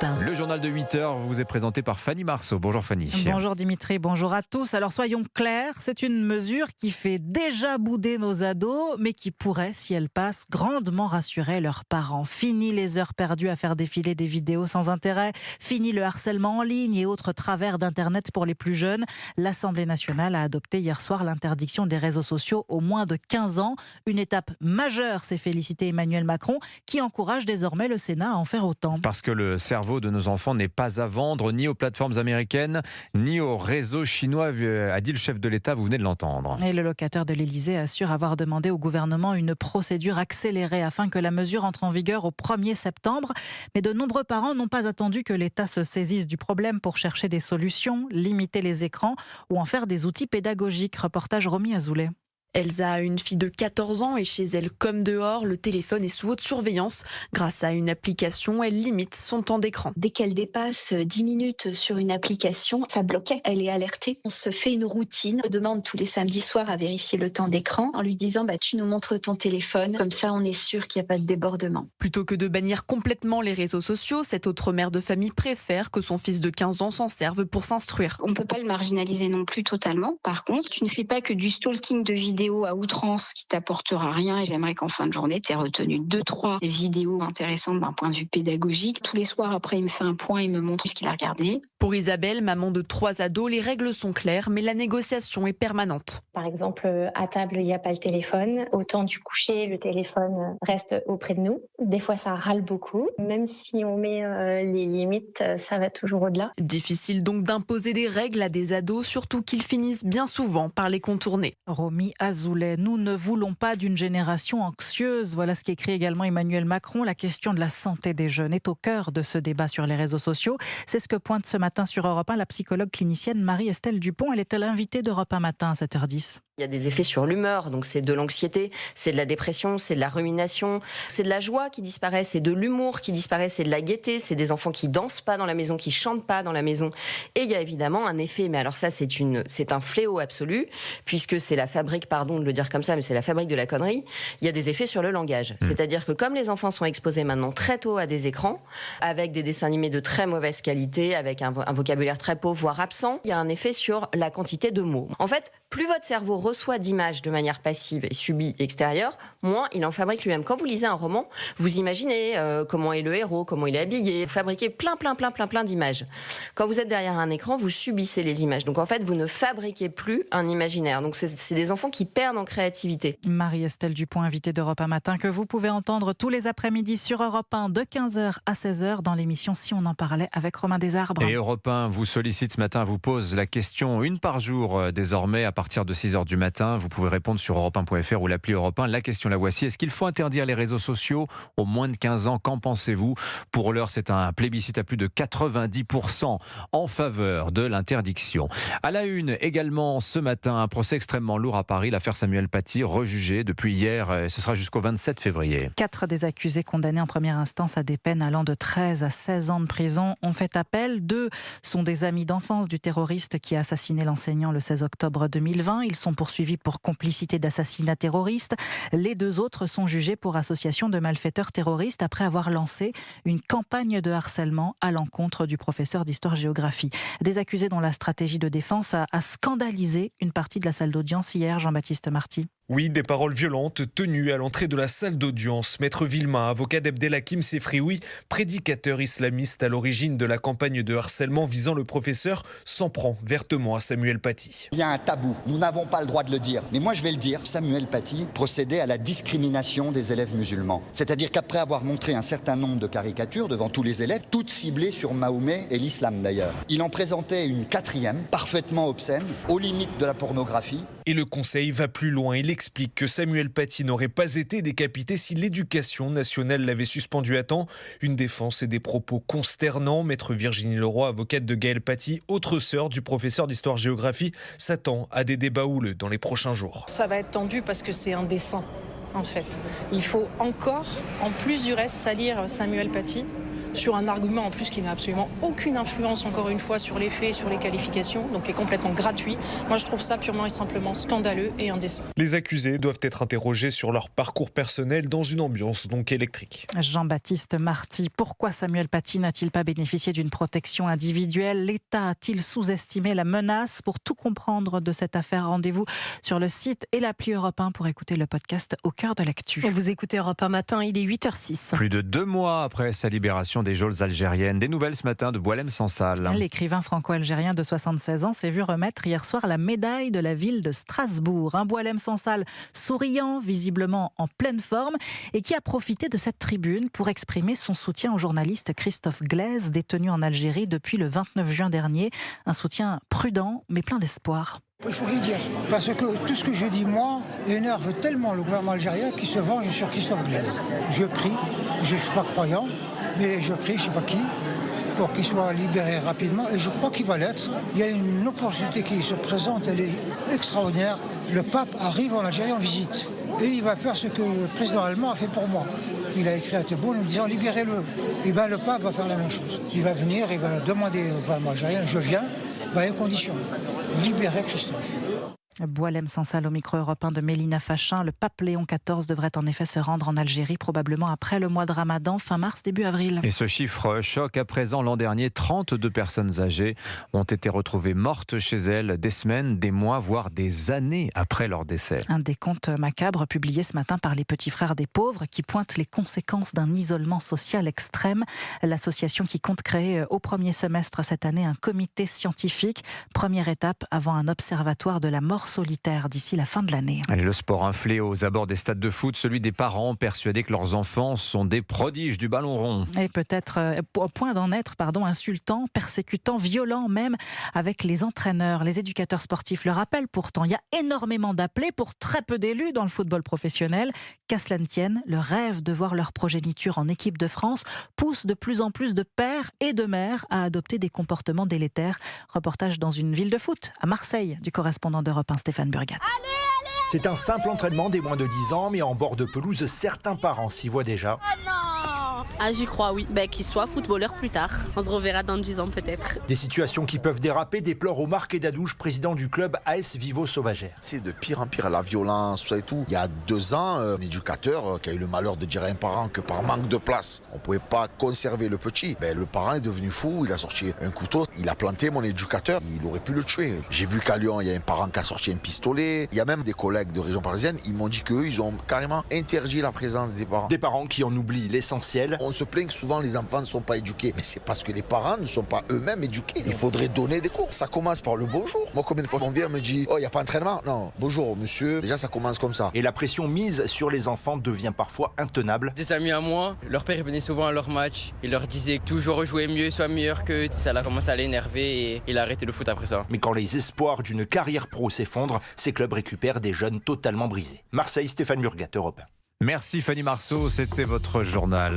Le journal de 8h vous est présenté par Fanny Marceau. Bonjour Fanny. Bonjour Dimitri, bonjour à tous. Alors soyons clairs, c'est une mesure qui fait déjà bouder nos ados, mais qui pourrait, si elle passe, grandement rassurer leurs parents. Fini les heures perdues à faire défiler des vidéos sans intérêt, fini le harcèlement en ligne et autres travers d'Internet pour les plus jeunes. L'Assemblée nationale a adopté hier soir l'interdiction des réseaux sociaux aux moins de 15 ans. Une étape majeure, s'est félicité Emmanuel Macron, qui encourage désormais le Sénat à en faire autant. Parce que le cerveau de nos enfants n'est pas à vendre ni aux plateformes américaines, ni aux réseaux chinois, a dit le chef de l'État, vous venez de l'entendre. Et le locataire de l'Élysée assure avoir demandé au gouvernement une procédure accélérée afin que la mesure entre en vigueur au 1er septembre. Mais de nombreux parents n'ont pas attendu que l'État se saisisse du problème pour chercher des solutions, limiter les écrans ou en faire des outils pédagogiques. Reportage Romy Azoulay. Elsa a une fille de 14 ans et chez elle, comme dehors, le téléphone est sous haute surveillance. Grâce à une application, elle limite son temps d'écran. Dès qu'elle dépasse 10 minutes sur une application, ça bloquait. Elle est alertée. On se fait une routine. On demande tous les samedis soirs à vérifier le temps d'écran en lui disant tu nous montres ton téléphone. Comme ça, on est sûr qu'il n'y a pas de débordement. Plutôt que de bannir complètement les réseaux sociaux, cette autre mère de famille préfère que son fils de 15 ans s'en serve pour s'instruire. On ne peut pas le marginaliser non plus totalement. Par contre, tu ne fais pas que du stalking de vidéos à outrance qui t'apportera rien et j'aimerais qu'en fin de journée tu aies retenu 2-3 vidéos intéressantes d'un point de vue pédagogique. Tous les soirs après il me fait un point, il me montre ce qu'il a regardé. Pour Isabelle, maman de 3 ados, les règles sont claires mais la négociation est permanente. Par exemple, à table il n'y a pas le téléphone, au temps du coucher le téléphone reste auprès de nous. Des fois ça râle beaucoup, même si on met les limites, ça va toujours au-delà. Difficile donc d'imposer des règles à des ados, surtout qu'ils finissent bien souvent par les contourner. Romy Azoulay, nous ne voulons pas d'une génération anxieuse. Voilà ce qu'écrit également Emmanuel Macron. La question de la santé des jeunes est au cœur de ce débat sur les réseaux sociaux. C'est ce que pointe ce matin sur Europe 1 la psychologue clinicienne Marie-Estelle Dupont. Elle était l'invitée d'Europe 1 matin à 7h10. Il y a des effets sur l'humeur, donc c'est de l'anxiété, c'est de la dépression, c'est de la rumination, c'est de la joie qui disparaît, c'est de l'humour qui disparaît, c'est de la gaieté, c'est des enfants qui dansent pas dans la maison, qui chantent pas dans la maison. Et il y a évidemment un effet, mais alors ça c'est un fléau absolu, puisque c'est la fabrique, pardon de le dire comme ça, mais c'est la fabrique de la connerie. Il y a des effets sur le langage. C'est-à-dire que comme les enfants sont exposés maintenant très tôt à des écrans, avec des dessins animés de très mauvaise qualité, avec un vocabulaire très pauvre, voire absent, il y a un effet sur la quantité de mots. En fait, plus votre cerveau reçoit d'images de manière passive et subie extérieure, moins il en fabrique lui-même. Quand vous lisez un roman, vous imaginez comment est le héros, comment il est habillé, vous fabriquez plein d'images. Quand vous êtes derrière un écran, vous subissez les images. Donc en fait, vous ne fabriquez plus un imaginaire. Donc c'est des enfants qui perdent en créativité. Marie-Estelle Dupont, invitée d'Europe 1 matin, que vous pouvez entendre tous les après-midi sur Europe 1 de 15h à 16h dans l'émission Si on en parlait avec Romain Desarbres. Et Europe 1 vous sollicite ce matin, vous pose la question une par jour désormais à partir de 6h du matin. Vous pouvez répondre sur europe1.fr ou l'appli Europe 1. La question, la voici. Est-ce qu'il faut interdire les réseaux sociaux aux moins de 15 ans? Qu'en pensez-vous? Pour l'heure, c'est un plébiscite à plus de 90% en faveur de l'interdiction. À la une, également ce matin, un procès extrêmement lourd à Paris. L'affaire Samuel Paty, rejugée depuis hier. Ce sera jusqu'au 27 février. 4 des accusés condamnés en première instance à des peines allant de 13 à 16 ans de prison ont fait appel. 2 sont des amis d'enfance du terroriste qui a assassiné l'enseignant le 16 octobre 2020. Ils sont poursuivis pour complicité d'assassinat terroriste. Les 2 autres sont jugés pour association de malfaiteurs terroristes après avoir lancé une campagne de harcèlement à l'encontre du professeur d'histoire-géographie. Des accusés dont la stratégie de défense a scandalisé une partie de la salle d'audience hier, Jean-Baptiste Marty. Oui, des paroles violentes tenues à l'entrée de la salle d'audience. Maître Villemain, avocat d'Abdelhakim Sefrioui, prédicateur islamiste à l'origine de la campagne de harcèlement visant le professeur, s'en prend vertement à Samuel Paty. Il y a un tabou, nous n'avons pas le droit de le dire. Mais moi je vais le dire, Samuel Paty procédait à la discrimination des élèves musulmans. C'est-à-dire qu'après avoir montré un certain nombre de caricatures devant tous les élèves, toutes ciblées sur Mahomet et l'islam d'ailleurs, il en présentait une 4e, parfaitement obscène, aux limites de la pornographie. Et le Conseil va plus loin. Il explique que Samuel Paty n'aurait pas été décapité si l'Éducation nationale l'avait suspendu à temps. Une défense et des propos consternants. Maître Virginie Leroy, avocate de Gaël Paty, autre sœur du professeur d'histoire-géographie, s'attend à des débats houleux dans les prochains jours. Ça va être tendu parce que c'est indécent, en fait. Il faut encore, en plus du reste, salir Samuel Paty sur un argument en plus qui n'a absolument aucune influence, encore une fois, sur les faits, sur les qualifications, donc qui est complètement gratuit. Moi, je trouve ça purement et simplement scandaleux et indécent. Les accusés doivent être interrogés sur leur parcours personnel dans une ambiance donc électrique. Jean-Baptiste Marty, pourquoi Samuel Paty n'a-t-il pas bénéficié d'une protection individuelle? L'État a-t-il sous-estimé la menace? Pour tout comprendre de cette affaire, rendez-vous sur le site et l'appli Europe 1 pour écouter le podcast Au cœur de l'actu. Vous écoutez Europe 1 matin, il est 8h06. Plus de 2 mois après sa libération des geôles algériennes, des nouvelles ce matin de Boualem Sansal. L'écrivain franco-algérien de 76 ans s'est vu remettre hier soir la médaille de la ville de Strasbourg. Un Boualem Sansal souriant, visiblement en pleine forme, et qui a profité de cette tribune pour exprimer son soutien au journaliste Christophe Glaise, détenu en Algérie depuis le 29 juin dernier. Un soutien prudent, mais plein d'espoir. Il faut rien dire, parce que tout ce que je dis, moi, énerve tellement le gouvernement algérien qui se venge sur Christophe Glaise. Je prie, je ne suis pas croyant, mais je prie, je ne sais pas qui, pour qu'il soit libéré rapidement, et je crois qu'il va l'être. Il y a une opportunité qui se présente, elle est extraordinaire. Le pape arrive en Algérie en visite, et il va faire ce que le président allemand a fait pour moi. Il a écrit à Tebboune en disant « libérez-le ». Et bien le pape va faire la même chose. Il va venir, il va demander au gouvernement algérien « je viens ». À une condition, libérer Christophe. Boualem Sansal au micro Europe 1 de Mélina Fachin. Le pape Léon XIV devrait en effet se rendre en Algérie, probablement après le mois de Ramadan, fin mars, début avril. Et ce chiffre choque à présent. L'an dernier, 32 personnes âgées ont été retrouvées mortes chez elles des semaines, des mois, voire des années après leur décès. Un décompte macabre publié ce matin par les Petits Frères des Pauvres qui pointe les conséquences d'un isolement social extrême. L'association qui compte créer au premier semestre cette année un comité scientifique. Première étape avant un observatoire de la mort solitaire d'ici la fin de l'année. Allez, le sport, un fléau aux abords des stades de foot, celui des parents persuadés que leurs enfants sont des prodiges du ballon rond. Et peut-être au point d'en être, insultant, persécutant, violent même avec les entraîneurs. Les éducateurs sportifs le rappellent pourtant. Il y a énormément d'appelés pour très peu d'élus dans le football professionnel. Qu'à cela ne tienne, le rêve de voir leur progéniture en équipe de France pousse de plus en plus de pères et de mères à adopter des comportements délétères. Reportage dans une ville de foot, à Marseille, du correspondant d'Europe 1, Stéphane Burgat. C'est un simple entraînement des moins de 10 ans, mais en bord de pelouse, certains parents s'y voient déjà. Ah, j'y crois, oui. Qu'ils soient footballeurs plus tard. On se reverra dans 10 ans peut-être. Des situations qui peuvent déraper, déplore Omar Kedadouche, président du club AS Vivo Sauvagère. C'est de pire en pire, la violence, tout ça et tout. Il y a 2 ans, un éducateur qui a eu le malheur de dire à un parent que par manque de place, on ne pouvait pas conserver le petit. Le parent est devenu fou, il a sorti un couteau, il a planté mon éducateur, il aurait pu le tuer. J'ai vu qu'à Lyon, il y a un parent qui a sorti un pistolet. Il y a même des collègues de région parisienne, ils m'ont dit qu'eux, ils ont carrément interdit la présence des parents. Des parents qui en oublient l'essentiel. On se plaint que souvent les enfants ne sont pas éduqués, mais c'est parce que les parents ne sont pas eux-mêmes éduqués. Il faudrait donner des cours. Ça commence par le bonjour. Moi, combien de fois on vient me dit « Oh, il n'y a pas d'entraînement ?» Non, bonjour monsieur. Déjà, ça commence comme ça. Et la pression mise sur les enfants devient parfois intenable. Des amis à moi, leur père venait souvent à leur match. Il leur disait que toujours jouer mieux, soit meilleur que. Ça a commencé à l'énerver et il a arrêté le foot après ça. Mais quand les espoirs d'une carrière pro s'effondrent, ces clubs récupèrent des jeunes totalement brisés. Marseille, Stéphane Burgat, Europe 1. Merci Fanny Marceau, c'était votre journal.